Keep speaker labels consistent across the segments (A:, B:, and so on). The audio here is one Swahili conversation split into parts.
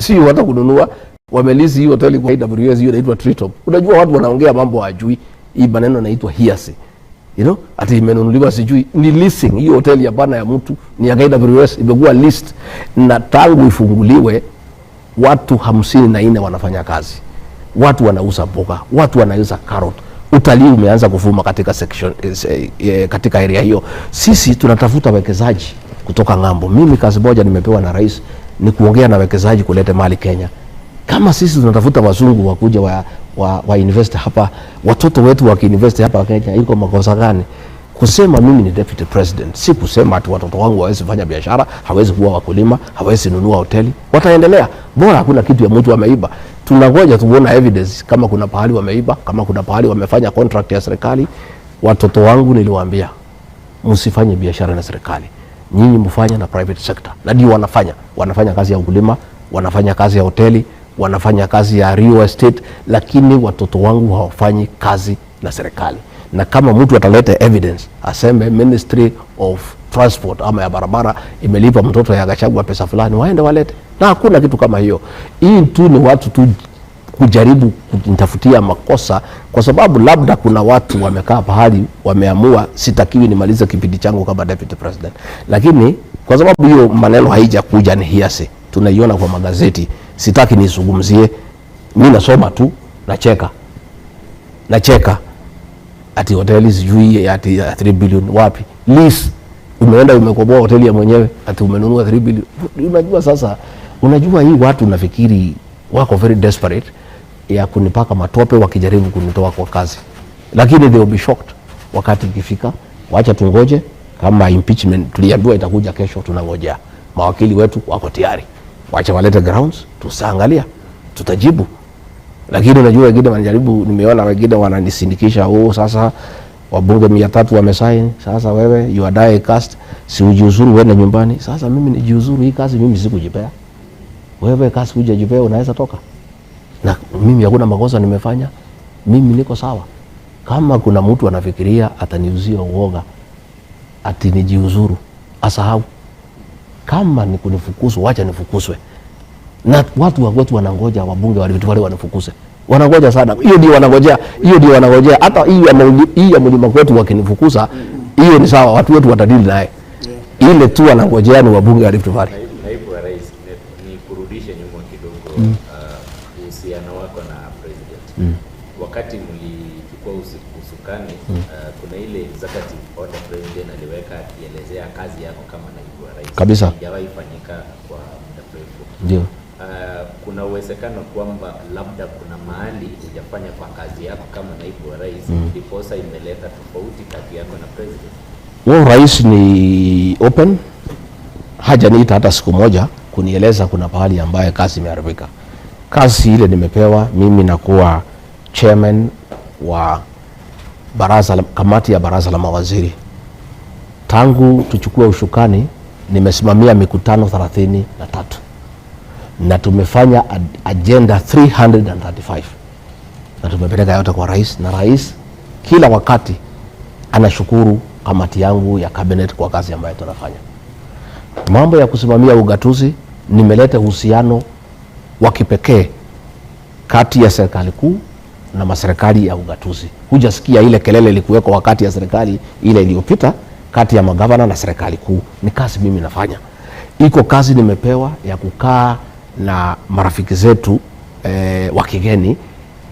A: sio hata kununua. Wamelizi hiyo hoteli kwa AWS, hiyo inaitwa Treetop. Unajua watu wanaongea mambo hawajui. Hii maneno inaitwa hearsay. Ati imenunuliwa sijui ni leasing. Hiyo hoteli ya bana ya mtu ni ya AWS, imekuwa list, na tangu ifunguliwe watu 54 wanafanya kazi. Watu wanauza mboga, watu wanauza carrot. Utalii umeanza kuvuma katika section katika area hiyo. Sisi tunatafuta wekezaji kutoka ng'ambo. Mimi kazi moja nimepewa na rais ni kuongea na wekezaji kulete mali Kenya. Kama sisi tunatafuta wazungu wakuja wa invest hapa, watoto wetu wakiinvest hapa Kenya, iko makosa gani? Kusema mimi ni deputy president, si kusema ati watoto wangu hawezi fanya biashara, hawezi kuwa wakulima, hawezi nunua hoteli. Wataendelea. Bora hakuna kitu ya mtu ameiba. Tunangoja tuone evidence kama kuna pahali wameiba, kama kuna pahali wamefanya contract ya serikali. Watoto wangu niliwaambia, msifanye biashara na serikali. Nyinyi mfanye na private sector. Na ndio wanafanya kazi ya ukulima, wanafanya kazi ya hoteli, wanafanya kazi ya real estate, lakini watoto wangu hawafanyi kazi na serikali. Na kama mtu ataleta evidence, aseme Ministry of Transport ama ya barabara imelipa mtoto ya Gachagua pesa fulani, waende walete. Na hakuna kitu kama hiyo. Hii tu ni watu tu kujaribu kujitafutia makosa, kwa sababu labda kuna watu wamekaa pahali wameamua sitakiwi nimalize kipindi changu kama deputy president. Lakini kwa sababu hiyo maneno haijakuja, ni hearsay, tunaiona kwa magazeti, sitaki nizungumzie. Mimi nasoma tu, nacheka ati hoteli sijui ati 3 billion wapi. Lease, umeenda umekoboa hoteli ya mwenyewe ati umenunua 3 billion. Unajua sasa, unajua hii watu nafikiri wako very desperate ya kunipaka matope wakijaribu kunitoa kwa kazi. Lakini they will be shocked wakati ikifika. Wacha tungoje. Kama impeachment tuliambiwa itakuja kesho, tunangojea. Mawakili wetu wako tayari. Wacha walete grounds, tusaangalia, tutajibu. Lakini unajua wengine wanajaribu, nimeona wengine wananisindikisha, sasa wabunge 300 wamesign, sasa wewe you are die cast, si ujiuzuru uende nyumbani. Sasa mimi nijiuzuru, hii kazi mimi sikujipea. Wewe kazi hujajipea, unaweza toka. Na mimi hakuna makosa nimefanya. Mimi niko sawa. Kama kuna mtu anafikiria ataniuzia uoga ati nijiuzuru, asahau. Kama ni kunifukusu, wacha nifukuzwe. Na watu wanangoja wabunge wale wanifukuze. Wanangoja sana. Hiyo ndio wanangojea. Hata hii ya mlima kwetu wakinifukuza, hiyo ni sawa, watu wetu watadili naye. Ile tu wanangojea ni wabunge wa Rift Valley.
B: Naibu wa rais, ni kurudisha nyuma kidogo uhusiano wako na president. Wakati mlichukua usukani, kuna ile executive order president aliweka akielezea kazi yako kama naibu wa rais.
A: Kabisa.
B: Haijawahi fanyika kwa muda mrefu.
A: Ndio.
B: Kuna uwezekano kwamba labda kuna mahali hujafanya kwa kazi yako kama naibu wa rais, ndiposa imeleta tofauti kati yako na president.
A: Rais ni open, hajaniita hata siku moja kunieleza kuna pahali ambaye kazi imeharibika. Kazi ile nimepewa mimi, nakuwa chairman wa kamati ya baraza la mawaziri. Tangu tuchukue ushukani nimesimamia mikutano 33 na tumefanya agenda 335 na tumepeleka yote kwa rais, na rais kila wakati anashukuru kamati yangu ya cabinet kwa kazi ambayo tunafanya. Mambo ya kusimamia ugatuzi, nimeleta uhusiano wa kipekee kati ya serikali kuu na maserikali ya ugatuzi. Hujasikia ile kelele ilikuweko wakati ya serikali ile iliyopita kati ya magavana na serikali kuu. Ni kazi mimi nafanya. Iko kazi nimepewa ya kukaa na marafiki zetu wa kigeni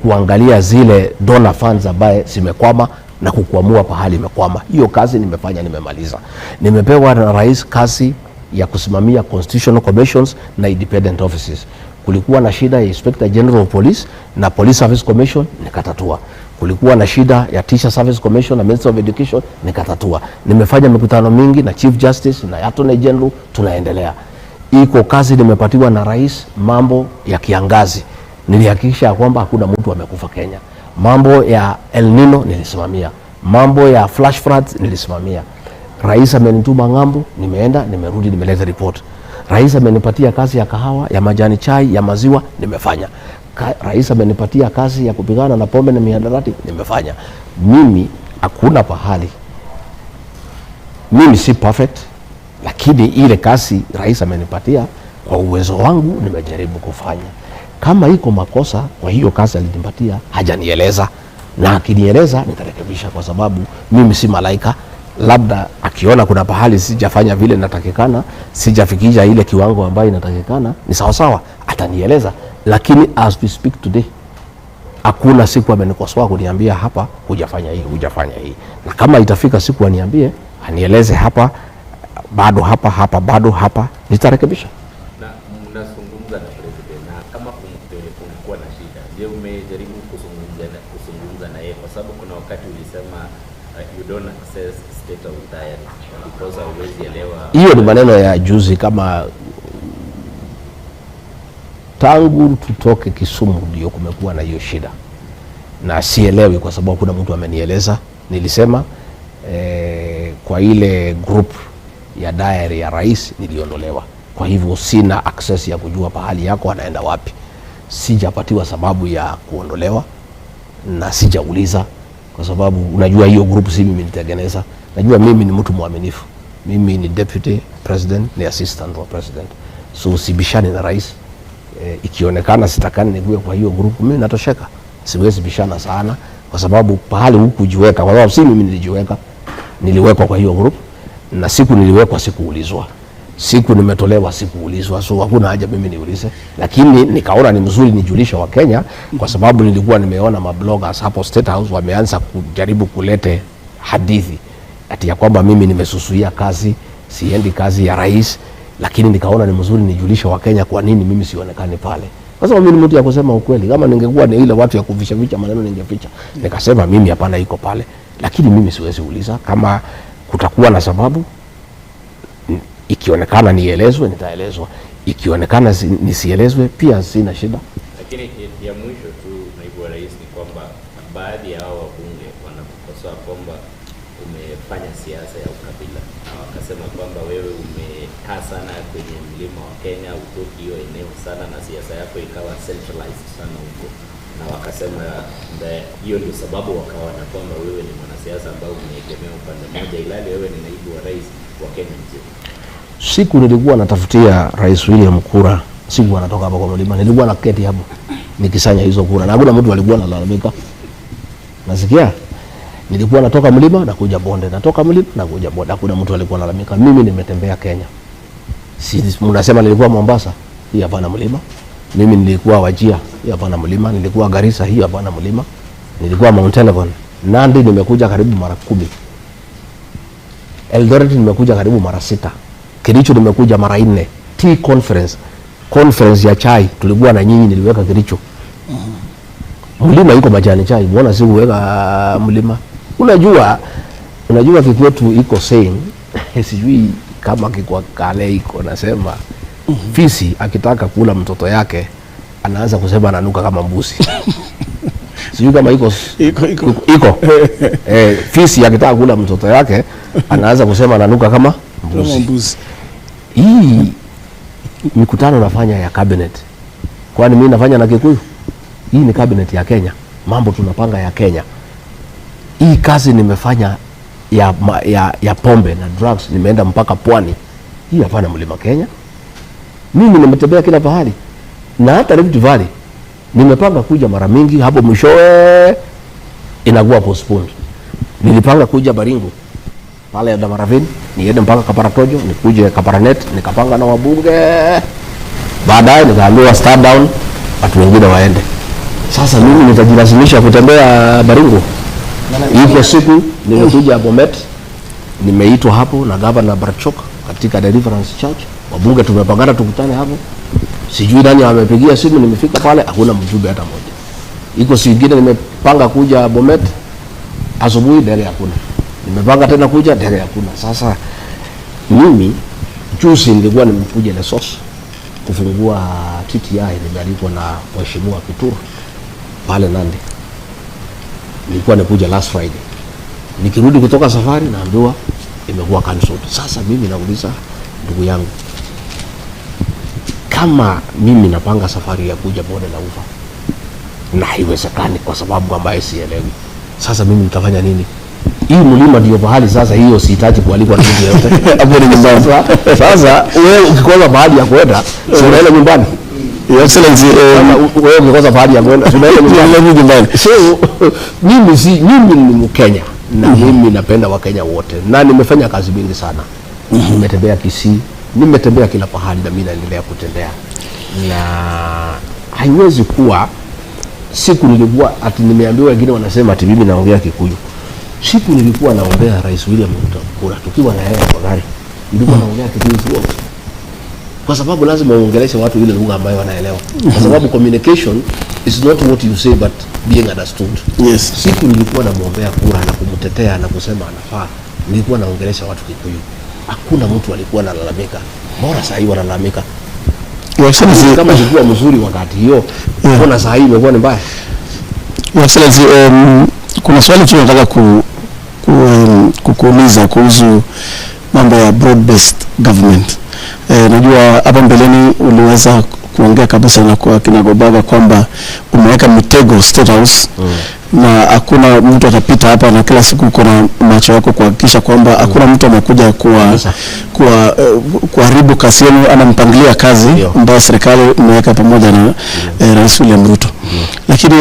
A: kuangalia zile donor funds ambaye zimekwama na kukuamua pahali imekwama. Hiyo kazi nimefanya, nimemaliza. Nimepewa na rais kazi ya kusimamia constitutional commissions na independent offices. Kulikuwa na shida ya Inspector General of Police na Police Service Commission, nikatatua. Kulikuwa na shida ya Teacher Service Commission na Ministry of Education, nikatatua. Nimefanya mikutano mingi na Chief Justice na Attorney General, tunaendelea. Iko kazi nimepatiwa na rais, mambo ya kiangazi. Nilihakikisha kwamba hakuna mtu amekufa Kenya. Mambo ya El Nino nilisimamia. Mambo ya flash floods nilisimamia. Rais amenituma ng'ambo, nimeenda, nimerudi, nimeleta report. Rais amenipatia kazi ya kahawa, ya majani chai, ya maziwa, nimefanya. Rais amenipatia kazi ya kupigana na pombe na mihadarati, nimefanya. Mimi hakuna pahali. Mimi si perfect, lakini ile kazi rais amenipatia kwa uwezo wangu nimejaribu kufanya. Kama iko makosa kwa hiyo kazi alinipatia, hajanieleza, na akinieleza nitarekebisha, kwa sababu mimi si malaika. Labda akiona kuna pahali sijafanya vile natakikana, sijafikisha ile kiwango ambayo inatakikana, ni sawa sawa, atanieleza. Lakini as we speak today, hakuna siku amenikosoa kuniambia hapa hujafanya hii, hujafanya hii. Na kama itafika siku aniambie, anieleze hapa bado hapa bado hapa, nitarekebisha.
B: Na mnazungumza na president, na kama kumekuwa na shida, je, umejaribu kuzungumza na yeye? Kwa sababu kuna wakati ulisema you don't access state of diary because hauwezi elewa.
A: Hiyo ni maneno ya juzi. Kama tangu tutoke Kisumu ndio kumekuwa na hiyo shida, na sielewi kwa sababu kuna mtu amenieleza. Nilisema kwa ile group ya diary ya rais niliondolewa, kwa hivyo sina access ya kujua pahali yako anaenda wapi. Sijapatiwa sababu ya kuondolewa na sijauliza, kwa sababu unajua hiyo group si mimi nitengeneza. Najua mimi ni mtu mwaminifu, mimi ni deputy president, ni assistant wa president, so sibishani na rais. Ikionekana sitakani nigue kwa hiyo group, mimi natosheka. Siwezi bishana sana, kwa sababu pahali huku jiweka, kwa sababu si mimi nilijiweka, niliwekwa kwa hiyo group, na siku niliwekwa sikuulizwa, siku nimetolewa sikuulizwa, so hakuna haja mimi niulize. Lakini nikaona ni mzuri nijulisha wa Kenya, kwa sababu nilikuwa nimeona mabloggers hapo State House wameanza kujaribu kulete hadithi ati ya kwamba mimi nimesusuia kazi, siendi kazi ya rais. Lakini nikaona ni mzuri nijulisha wa Kenya kwa nini mimi sionekani pale, kwa sababu mimi ni mtu ya kusema ukweli. Kama ningekuwa ni ile watu ya kuficha maneno ningeficha. Nikasema mimi hapana, iko pale, lakini mimi siwezi uliza. Kama kutakuwa na sababu, ikionekana nielezwe nitaelezwa, ikionekana nisielezwe pia sina shida.
B: Lakini ya mwisho tu, naibu wa rais, ni kwamba baadhi ya hao wabunge wanakukosoa kwamba umefanya siasa ya ukabila, na wakasema kwamba wewe umekaa sana kwenye mlima wa Kenya, utoki hiyo eneo sana, na siasa yako ikawa centralized sana huko, na wakasema hiyo ndio sababu wakaona kwamba wewe ni mwanasiasa ambao umeegemea upande mmoja, ilali wewe ni naibu wa rais wa Kenya nzima.
A: Siku nilikuwa natafutia Rais William kura, siku anatoka hapa kwa mlima, nilikuwa naketi hapo nikisanya hizo kura, na hakuna mtu alikuwa analalamika. Nasikia nilikuwa natoka mlima na kuja bonde, natoka mlima na kuja bonde, hakuna mtu alikuwa analalamika. Mimi nimetembea Kenya. Si mnasema nilikuwa Mombasa, hii hapana mlima. Mimi nilikuwa Wajir, hii hapana mlima. Nilikuwa Garissa, hii hapana mlima. Nilikuwa Mount Elgon. Nandi nimekuja karibu mara 10. Eldoret nimekuja karibu mara 6. Kericho nimekuja mara 4. Tea conference ya chai tulikuwa na nyinyi, niliweka Kericho. Mlima iko majani chai, mbona si kuweka mlima? Unajua kikwetu iko saying sijui kama kikwa kale iko nasema fisi akitaka kula mtoto yake anaanza kusema ananuka kama mbuzi. Sijui kama iko fisi akitaka kula mtoto yake anaanza kusema ananuka kama mbuzi. Hii mikutano nafanya ya cabinet, kwani mimi nafanya na Kikuyu? Hii ni cabinet ya Kenya, mambo tunapanga ya Kenya. Hii kazi nimefanya ya pombe na drugs, nimeenda mpaka pwani. Hii hapana mlima Kenya. Mimi nimetembea kila pahali, na hata Rift Valley nimepanga kuja mara mingi, hapo mwishowe inakuwa postponed. Nilipanga kuja Baringo pale ya Damaravini, niende mpaka Kaparatojo, nikuje Kaparanet, nikapanga na wabunge. Baadaye nikaambiwa start down, watu wengine waende. Sasa mimi nitajilazimisha kutembea Baringo. Iko siku nimekuja Bomet, nimeitwa hapo na Governor Barchok katika Deliverance Church. Wabunge tumepangana tukutane hapo. Sijui nani amepigia simu, nimefika pale hakuna mjumbe hata mmoja. Iko siku nyingine nimepanga kuja Bomet, asubuhi ndege hakuna. Nimepanga tena kuja, ndege hakuna. Sasa mimi juzi nilikuwa nimekuja Lesos kufungua TTI, nimealikwa na Mheshimiwa Kituru pale Nandi. Nilikuwa nikuja last Friday. Nikirudi kutoka safari naambiwa imekuwa cancelled. Sasa mimi nauliza ndugu yangu, kama mimi napanga safari ya kuja bonde la Ufa na haiwezekani kwa sababu ambayo sielewi, sasa mimi nitafanya nini? hii mlima ndio pahali sasa, hiyo sihitaji kualikwa na mtu yeyote. Hapo ni nyumbani. Sasa wewe ukikosa bahati ya kwenda, si unaenda nyumbani.
C: Your Excellency,
A: wewe ukikosa bahati ya kwenda, si unaenda nyumbani. So mimi ni Mkenya na mimi napenda Wakenya wote, na nimefanya kazi mingi sana. Nimetembea Kisii, nimetembea kila pahali, na mimi naendelea kutembea, na haiwezi kuwa siku nilikuwa ati nimeambiwa, wengine wanasema ati mimi naongea Kikuyu. Siku nilikuwa naombea Rais William Ruto kura, tukiwa na yeye kwa gari, nilikuwa naongea Kikuyu throughout, kwa sababu lazima uongeleshe watu ile lugha ambayo wanaelewa, kwa sababu communication is not what you say but being understood.
C: Yes.
A: Siku nilikuwa namuombea kura na kumtetea na kusema anafaa, nilikuwa naongelesha watu Kikuyu. Hakuna mtu alikuwa analalamika. Bora sasa hivi wanalalamika.
C: Your Excellency,
A: kama ilikuwa mzuri wakati hiyo, mbona sasa hivi imekuwa ni mbaya?
C: Your Excellency, kuna swali tu nataka kukuuliza kuhusu mambo ya broad based government. Najua hapa mbeleni uliweza kuongea kabisa na kwa kinagobaga kwamba umeweka mitego State House, na hakuna mtu atapita hapa, na kila siku kuna macho yako kuhakikisha kwamba hakuna mtu amekuja kuharibu kazi yenu ama mpangilio kazi ambayo serikali imeweka pamoja na Rais William Ruto. Lakini